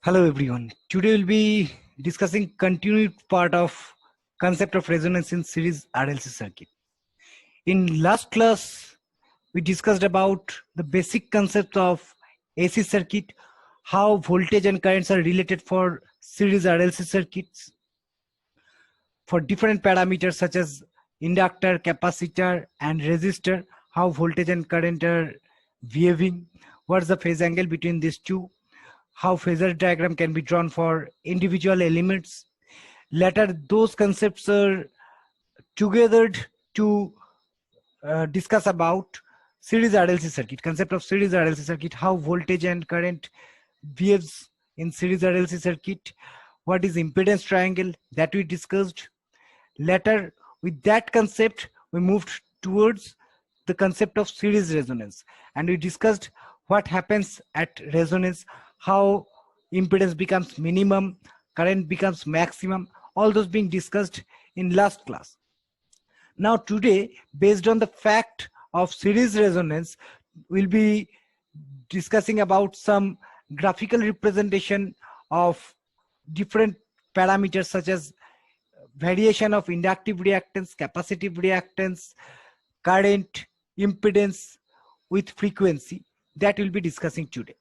Hello everyone. Today we'll be discussing continued part of concept of resonance in series RLC circuit. In last class, we discussed about the basic concept of AC circuit, how voltage and currents are related for series RLC circuits for different parameters such as inductor, capacitor, and resistor, how voltage and current are behaving, what's the phase angle between these two, how phasor diagram can be drawn for individual elements. Later, those concepts are together to discuss about series RLC circuit, concept of series RLC circuit, how voltage and current behaves in series RLC circuit, what is impedance triangle that we discussed. Later, with that concept, we moved towards the concept of series resonance, and we discussed what happens at resonance, how impedance becomes minimum, current becomes maximum, all those being discussed in last class. Now today, based on the fact of series resonance, we'll be discussing about some graphical representation of different parameters such as variation of inductive reactance, capacitive reactance, current, impedance with frequency that we'll be discussing today.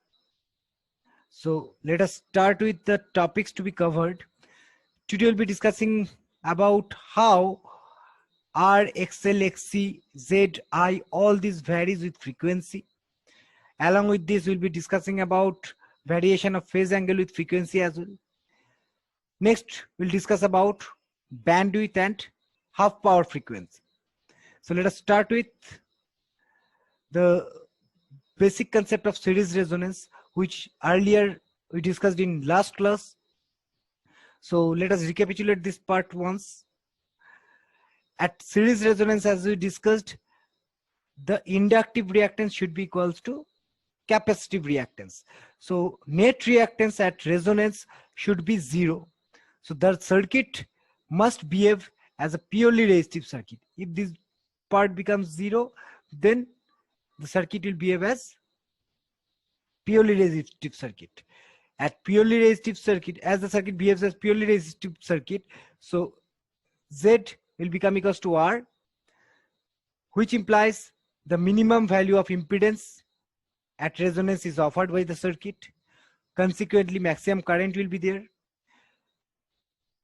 So let us start with the topics to be covered. Today we'll be discussing about how R, XL, XC, Z, I, all these varies with frequency. Along with this, we'll be discussing about variation of phase angle with frequency as well. Next, we'll discuss about bandwidth and half power frequency. So let us start with the basic concept of series resonance, which earlier we discussed in last class. So let us recapitulate this part once. At series resonance, as we discussed, the inductive reactance should be equals to capacitive reactance. So net reactance at resonance should be 0. So the circuit must behave as a purely resistive circuit. If this part becomes 0, then the circuit will behave as purely resistive circuit. At purely resistive circuit, as the circuit behaves as purely resistive circuit, so Z will become equals to R, which implies the minimum value of impedance at resonance is offered by the circuit. Consequently, maximum current will be there.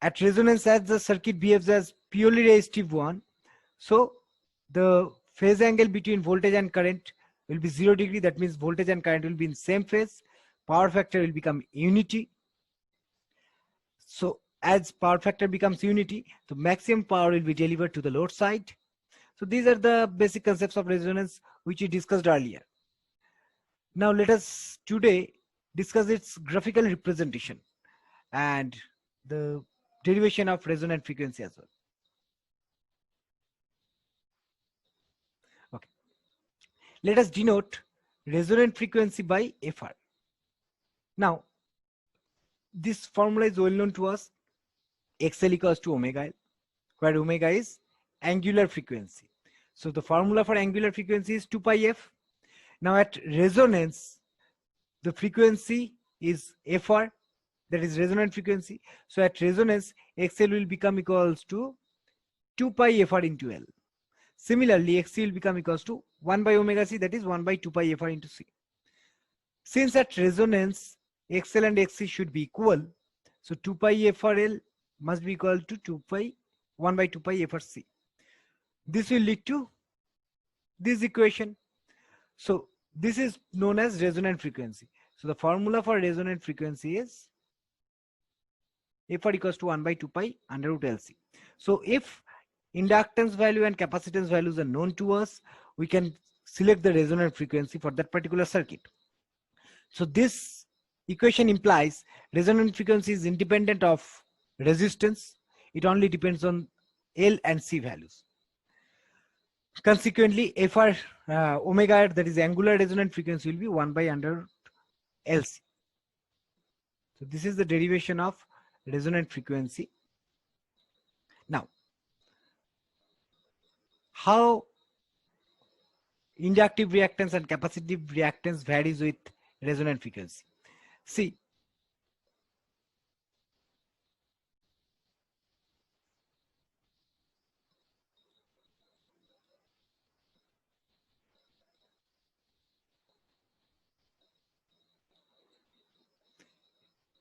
At resonance, as the circuit behaves as purely resistive one, so the phase angle between voltage and current will be 0 degree. That means voltage and current will be in same phase. Power factor will become unity. So as power factor becomes unity, the maximum power will be delivered to the load side. So these are the basic concepts of resonance which we discussed earlier. Now let us today discuss its graphical representation and the derivation of resonant frequency as well. Okay. Let us denote resonant frequency by Fr. Now, this formula is well known to us. XL equals to omega L, where omega is angular frequency. So the formula for angular frequency is 2 pi f. Now at resonance, the frequency is Fr, that is resonant frequency. So at resonance, XL will become equals to 2 pi Fr into L. Similarly, XC will become equals to 1 by omega C, that is 1 by 2 pi Fr into C. Since at resonance, XL and XC should be equal, so 2 pi Fr L must be equal to 1 by 2 pi Fr C. This will lead to this equation. So this is known as resonant frequency. So the formula for resonant frequency is Fr equals to 1 by 2 pi under root LC. So if inductance value and capacitance values are known to us, we can select the resonant frequency for that particular circuit. So this equation implies resonant frequency is independent of resistance. It only depends on L and C values. Consequently, Fr omega, that is angular resonant frequency, will be 1 by under LC. So this is the derivation of resonant frequency. Now, how inductive reactance and capacitive reactance varies with resonant frequency. See,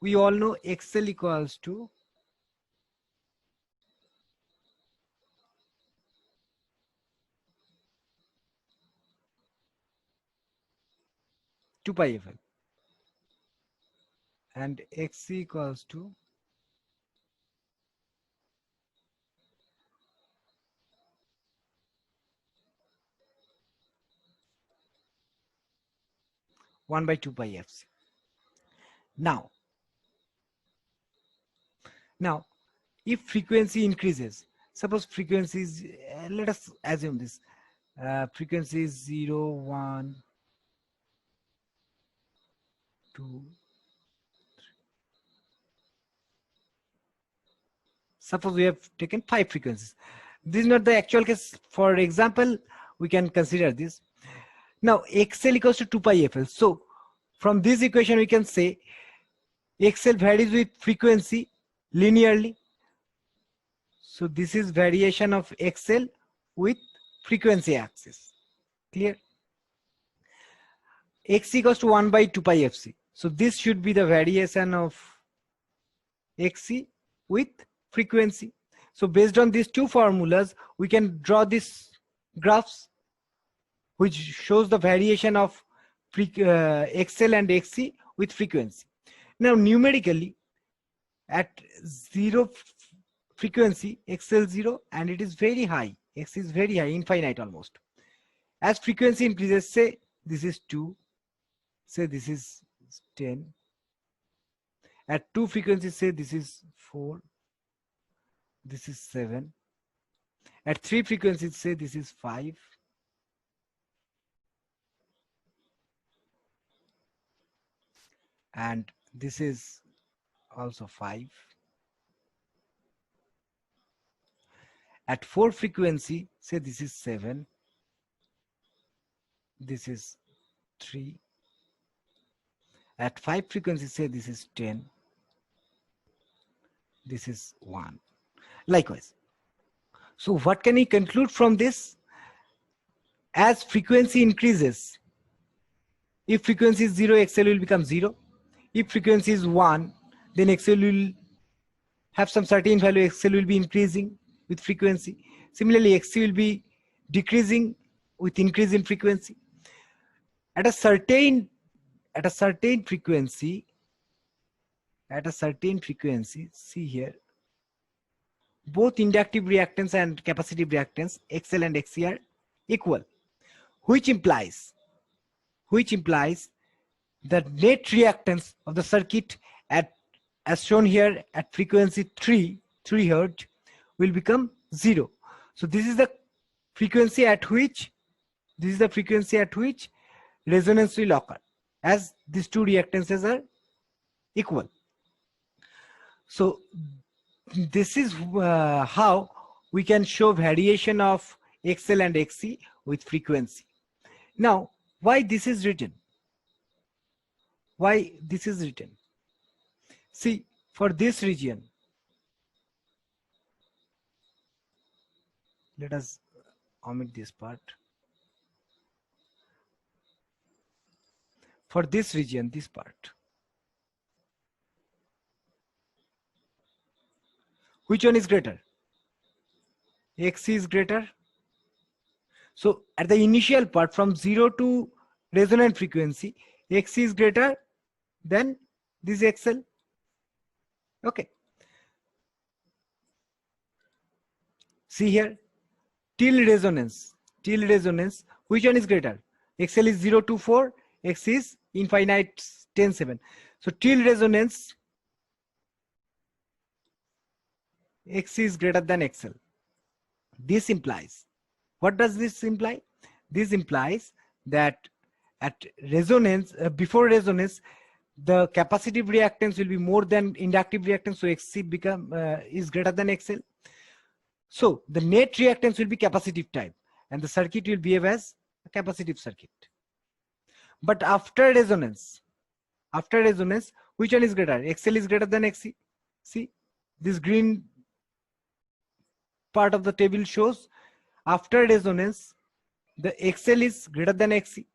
we all know XL equals to two pi FL and XC equals to 1 by 2 pi FC. Now if frequency increases, suppose frequency is, let us assume this, frequency is 0, 1, 2. Suppose we have taken 5 frequencies. This is not the actual case. For example, we can consider this. Now XL equals to 2 pi FL. So from this equation we can say XL varies with frequency linearly. So this is variation of XL with frequency axis. Clear? X equals to 1 by 2 pi FC. So this should be the variation of XC with frequency. So based on these two formulas, we can draw these graphs which shows the variation of XL and XC with frequency. Now numerically, at 0 frequency, XL 0, and it is very high, X is very high, infinite almost. As frequency increases, say this is 2, say this is 10. At 2 frequencies, say this is 4, this is 7. At 3 frequencies, say this is 5. And this is also 5. At 4 frequency, say this is 7. This is 3. At 5 frequency, say this is 10. This is 1. Likewise. So what can we conclude from this? As frequency increases, if frequency is 0, XL will become 0. If frequency is 1, then XL will have some certain value, XL will be increasing with frequency. Similarly, XC will be decreasing with increase in frequency. At a certain frequency, see here, both inductive reactance and capacitive reactance, XL and XC, are equal, which implies the net reactance of the circuit as shown here at frequency 3 Hz will become 0. So this is the frequency at which resonance will occur, as these two reactances are equal. So this is how we can show variation of XL and XC with frequency. Now, why this is written? See, for this region, let us omit this part. For this region, this part, which one is greater? XC is greater. So at the initial part, from 0 to resonant frequency, XC is greater than this XL. Okay. See here, till resonance, which one is greater? XL is 0 to 4, X is infinite 10, 7. So till resonance, X is greater than XL. This implies, what does this imply? This implies that at resonance, before resonance, the capacitive reactance will be more than inductive reactance, so XC is greater than XL. So the net reactance will be capacitive type, and the circuit will behave as a capacitive circuit. But after resonance, which one is greater? XL is greater than XC. See, this green part of the table shows after resonance, the XL is greater than XC.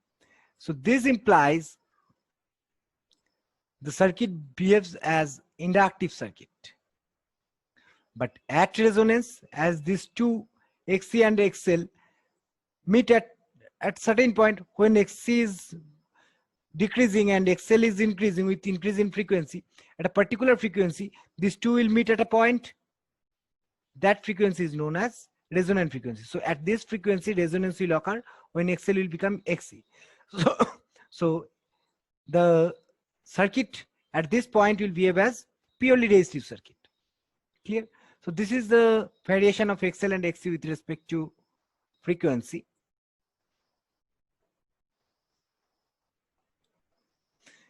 So this implies the circuit behaves as inductive circuit. But at resonance, as these two Xc and XL meet at certain point, when Xc is decreasing and XL is increasing with increase in frequency, at a particular frequency, these two will meet at a point. That frequency is known as resonant frequency. So at this frequency, resonance will occur when XL will become Xc. So the circuit at this point will behave as purely resistive circuit. Clear? So this is the variation of XL and Xc with respect to frequency.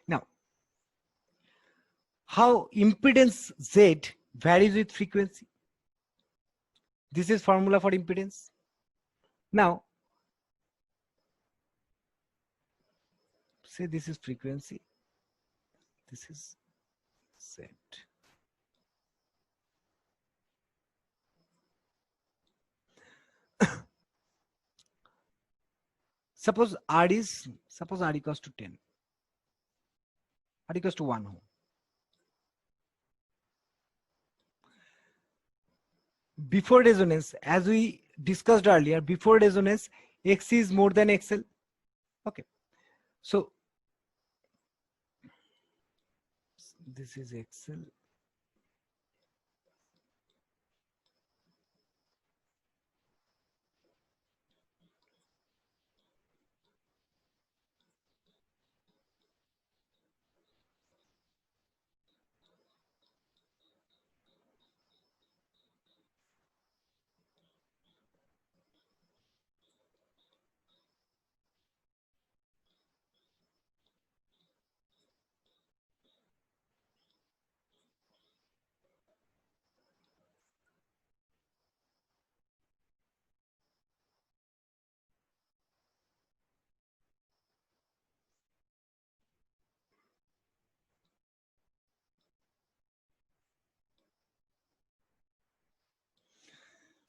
Now, how impedance Z varies with frequency. This is formula for impedance. Now, say this is frequency, this is Z. Suppose R equals to 10, R equals to 1 ohm. Before resonance, as we discussed earlier, before resonance, Xc is more than XL. Okay, so this is XL.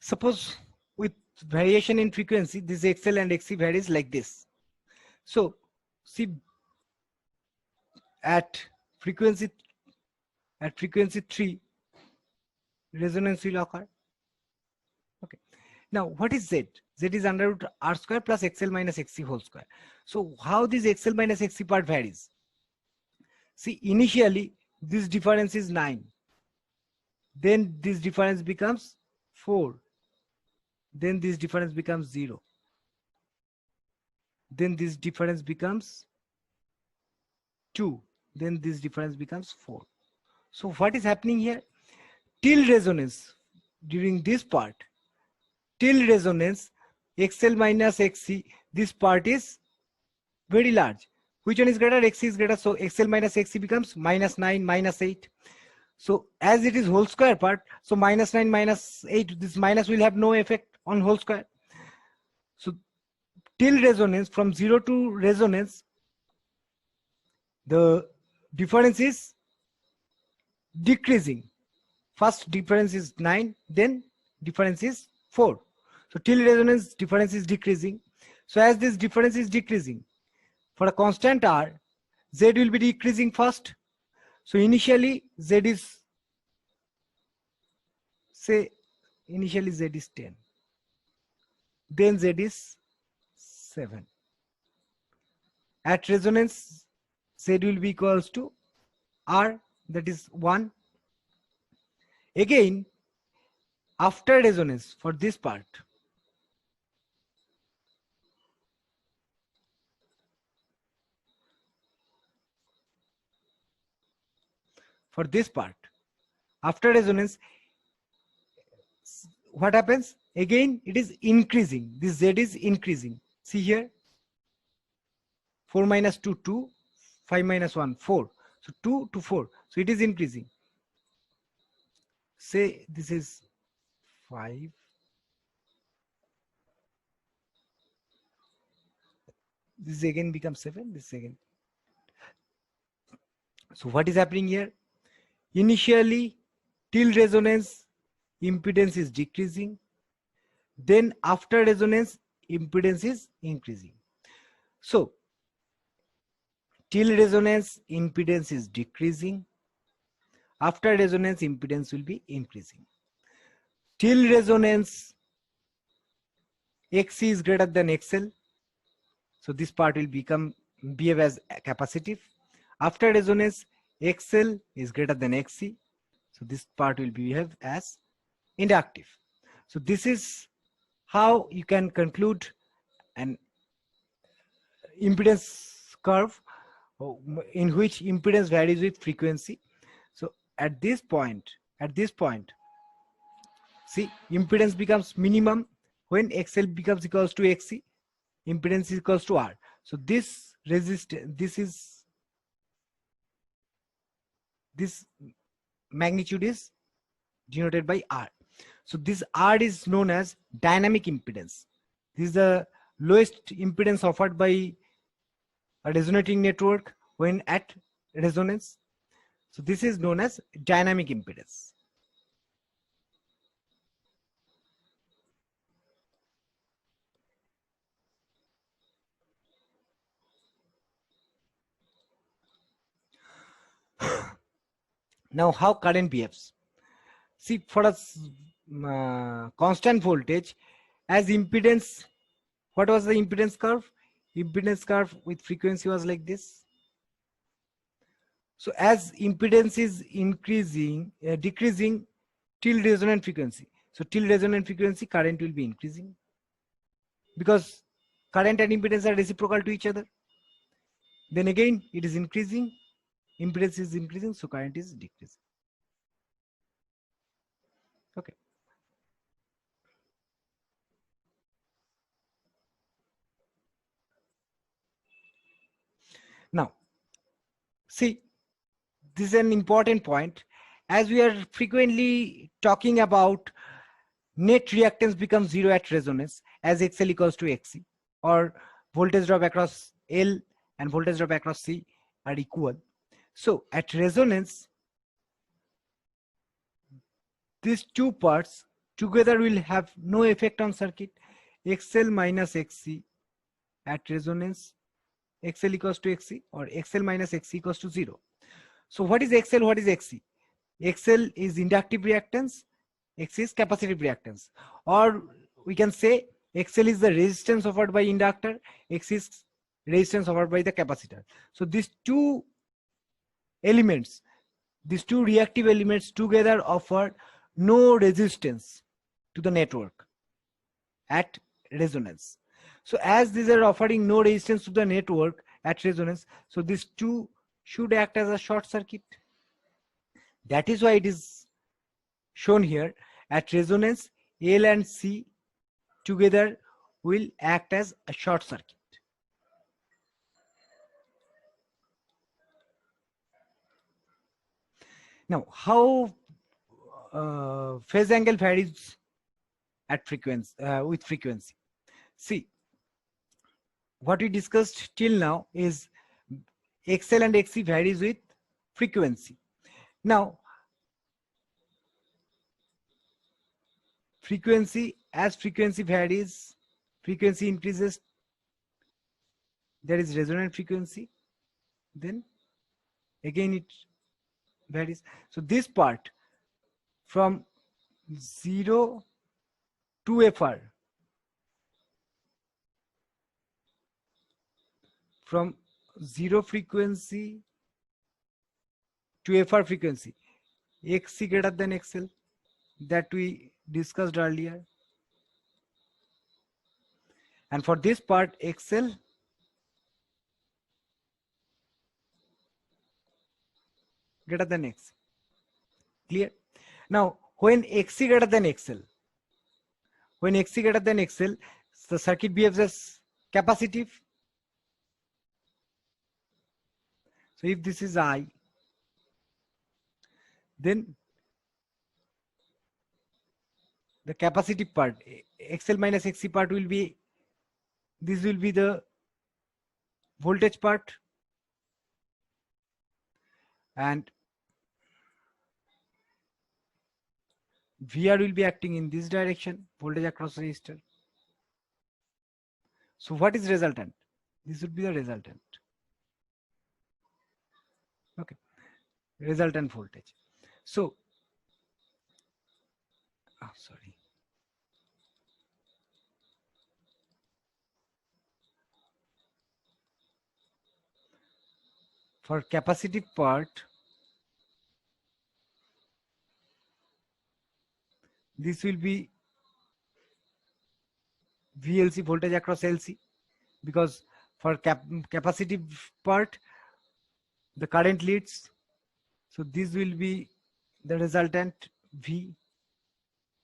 Suppose with variation in frequency, this XL and Xc varies like this. So see, at frequency 3, resonance will occur. Okay. Now what is Z? Z is under root R square plus XL minus Xc whole square. So how this XL minus Xc part varies? See, initially this difference is 9. Then this difference becomes 4. Then this difference becomes 0. Then this difference becomes 2. Then this difference becomes 4. So what is happening here? Till resonance, during this part, till resonance, XL minus Xc, this part is very large. Which one is greater? Xc is greater. So XL minus Xc becomes minus 9, minus 8. So as it is whole square part, so minus 9, minus 8, this minus will have no effect on whole square. So till resonance, from 0 to resonance, the difference is decreasing. First difference is 9, then difference is 4. So till resonance, difference is decreasing. So as this difference is decreasing, for a constant R, Z will be decreasing first. So initially Z is, say, initially Z is 10. Then Z is 7. At resonance, Z will be equals to R, that is 1. Again, after resonance, for this part, after resonance, what happens? Again, it is increasing. This Z is increasing. See here, 4 minus 2, 2, 5 minus 1, 4. So 2 to 4. So it is increasing. Say this is 5. This again becomes 7. This again. So what is happening here? Initially, till resonance, impedance is decreasing. Then after resonance, impedance is increasing. So Till resonance, impedance is decreasing. After resonance, impedance will be increasing. Till resonance, Xc is greater than XL. So this part will behave as capacitive. After resonance, XL is greater than Xc. So this part will behave as inductive. So this is how you can conclude an impedance curve in which impedance varies with frequency. So at this point, see, impedance becomes minimum when XL becomes equals to Xc, impedance is equals to R. So this magnitude is denoted by R. So this R is known as dynamic impedance. This is the lowest impedance offered by a resonating network when at resonance. So this is known as dynamic impedance. Now how current behaves? See, for a constant voltage, as impedance, what was the impedance curve? Impedance curve with frequency was like this. So as impedance is decreasing till resonant frequency. So till resonant frequency, current will be increasing because current and impedance are reciprocal to each other. Then again, it is increasing, impedance is increasing, so current is decreasing. Okay. Now, see, this is an important point. As we are frequently talking about net reactance becomes zero at resonance as XL equals to Xc, or voltage drop across L and voltage drop across C are equal. So at resonance, these two parts together will have no effect on circuit. XL minus Xc at resonance, XL equals to Xc, or XL minus Xc equals to 0. So what is XL, what is Xc? XL is inductive reactance, Xc is capacitive reactance. Or we can say XL is the resistance offered by inductor, Xc is resistance offered by the capacitor. So these two elements, these two reactive elements together offer no resistance to the network at resonance. So as these are offering no resistance to the network at resonance, so these two should act as a short circuit. That is why it is shown here. At resonance, L and C together will act as a short circuit. Now, how phase angle varies at frequency with frequency? See, what we discussed till now is XL and Xc varies with frequency. Now, as frequency varies, frequency increases, there is resonant frequency, then again it varies. So this part from 0 to FR, from 0 frequency to FR frequency, Xc greater than XL, that we discussed earlier. And for this part, XL greater than Xc. Clear? Now, when Xc greater than XL, the circuit behaves as capacitive. So if this is I, then the capacitive part, XL minus Xc part will be, this will be the voltage part, and VR will be acting in this direction, voltage across resistor. So what is resultant? This would be the resultant. Okay, resultant voltage. So, sorry. For capacitive part, this will be VLC, voltage across LC, because for capacitive part, the current leads. So this will be the resultant V,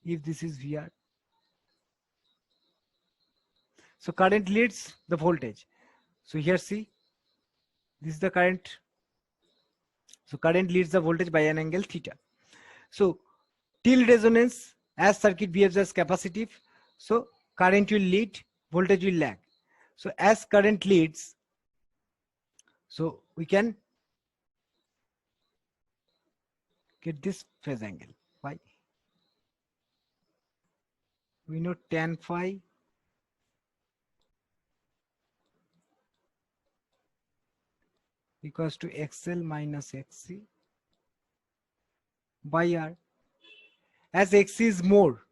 if this is VR. So current leads the voltage. So here see, this is the current. So current leads the voltage by an angle theta. So till resonance, as circuit behaves as capacitive, so current will lead, voltage will lag. So as current leads, so we can get this phase angle. Why? We know tan phi equals to XL minus XC by R. As XC is more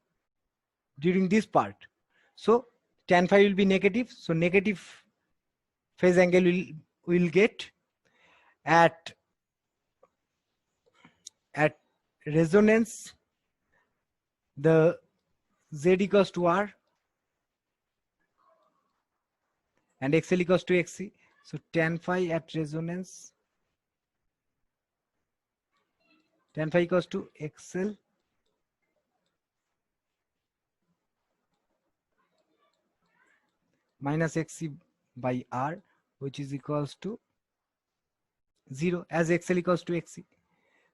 during this part, so tan phi will be negative. So negative phase angle will get at resonance. The Z equals to R and XL equals to XC. So tan phi at resonance, tan phi equals to XL minus XC by R, which is equals to 0, as XL equals to XC.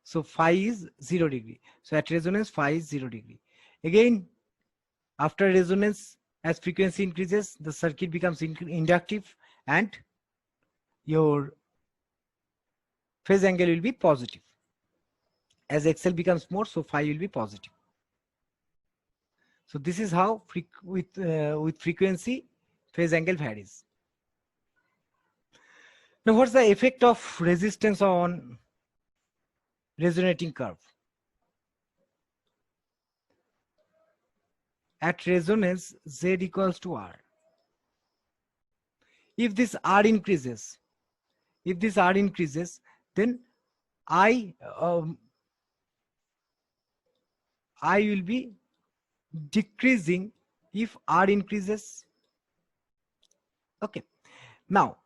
So phi is 0 degree. So at resonance, phi is 0 degree. Again, after resonance, as frequency increases, the circuit becomes inductive and your phase angle will be positive. As XL becomes more, so phi will be positive. So this is how with frequency phase angle varies. Now, what's the effect of resistance on resonating curve? At resonance, Z equals to R. If this R increases, then I will be decreasing if R increases. Okay. Now,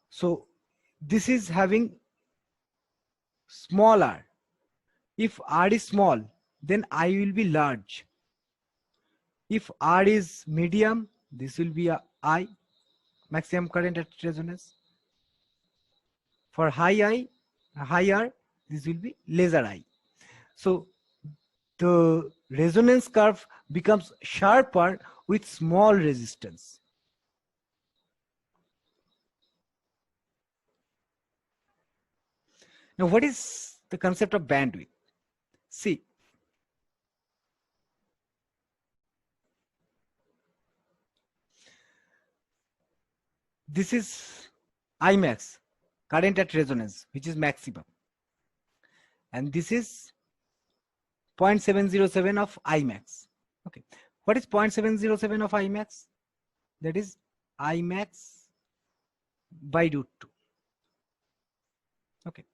so this is having small r. If R is small, then I will be large. If R is medium, this will be a I, maximum current at resonance. For high R, this will be lesser I. So the resonance curve becomes sharper with small resistance. Now, what is the concept of bandwidth? See, this is Imax, current at resonance, which is maximum. And this is 0.707 of Imax. Okay. What is 0.707 of Imax? That is Imax by root 2. Okay.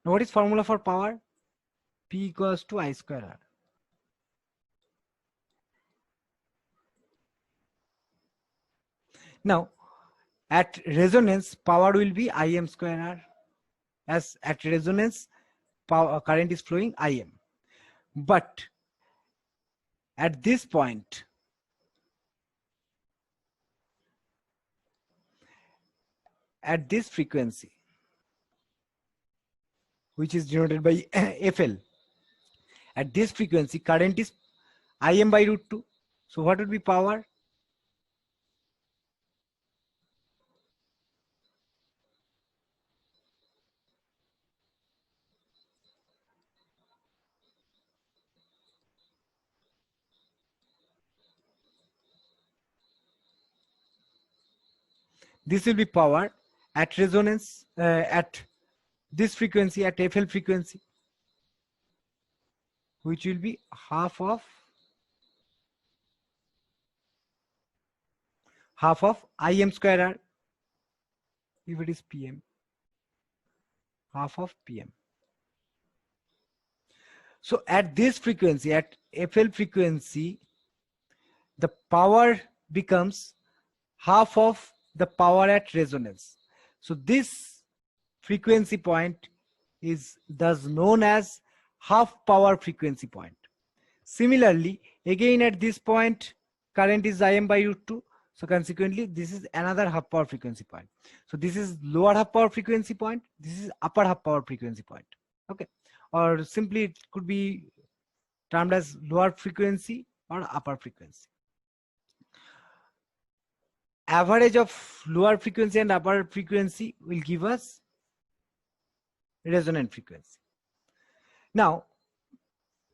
Now, what is formula for power? P equals to I square R. Now, at resonance, power will be Im square R. As at resonance, power current is flowing Im. But at this point, at this frequency, which is denoted by FL, at this frequency, current is Im by root 2. So what would be power? This will be power at resonance, at this frequency at FL frequency, which will be half of Im square R, if it is PM, half of PM. So at this frequency, at FL frequency, the power becomes half of the power at resonance. So this frequency point is thus known as half power frequency point. Similarly, again at this point, current is Im by root 2. So consequently, this is another half power frequency point. So this is lower half power frequency point. This is upper half power frequency point. Okay. Or simply it could be termed as lower frequency or upper frequency. Average of lower frequency and upper frequency will give us resonant frequency. Now,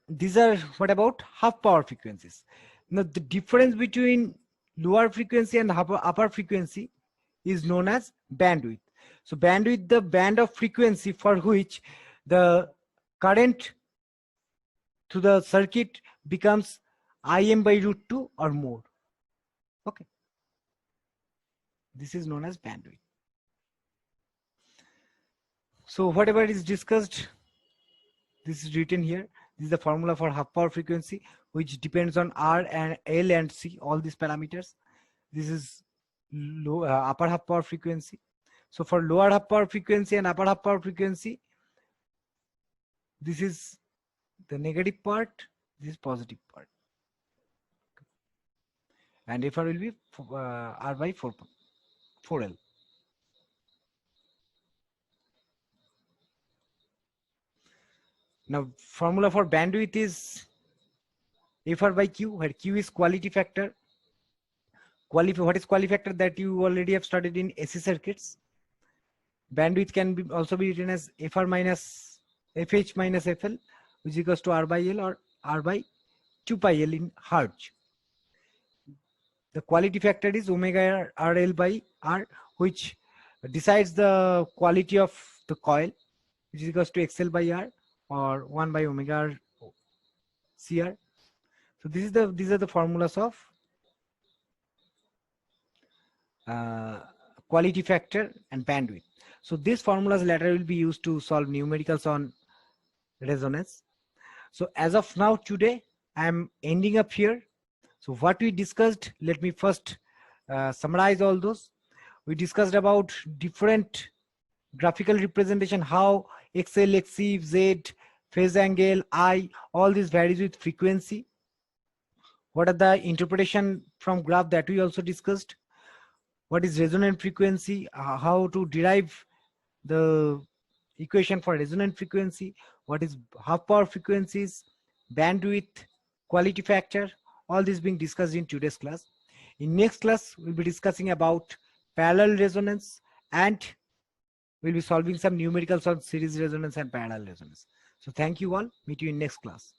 these are what about half power frequencies. Now, the difference between lower frequency and upper frequency is known as bandwidth. So bandwidth, the band of frequency for which the current to the circuit becomes Im by root 2 or more. Okay. This is known as bandwidth. So whatever is discussed, this is written here. This is the formula for half power frequency, which depends on R and L and C, all these parameters. This is low, upper half power frequency. So for lower half power frequency and upper half power frequency, this is the negative part, this is positive part. And FR will be R by 4L. Now, formula for bandwidth is FR by Q, where Q is quality factor. What is quality factor? That you already have studied in AC circuits. Bandwidth can also be written as FR minus FH minus FL, which is equals to R by L or R by 2 pi L in Hertz. The quality factor is omega RL by R, which decides the quality of the coil, which is equals to XL by R or 1 by omega R CR. So these are the formulas of quality factor and bandwidth. So these formulas later will be used to solve numericals on resonance. So as of now, today I am ending up here. So what we discussed, let me first summarize all those. We discussed about different graphical representation, how XL, XC, Z, phase angle, I, all this varies with frequency. What are the interpretation from graph, that we also discussed. What is resonant frequency, how to derive the equation for resonant frequency, what is half power frequencies, bandwidth, quality factor, all this being discussed in today's class. In next class, we'll be discussing about parallel resonance, and we'll be solving some numericals on series resonance and parallel resonance. So thank you all. Meet you in next class.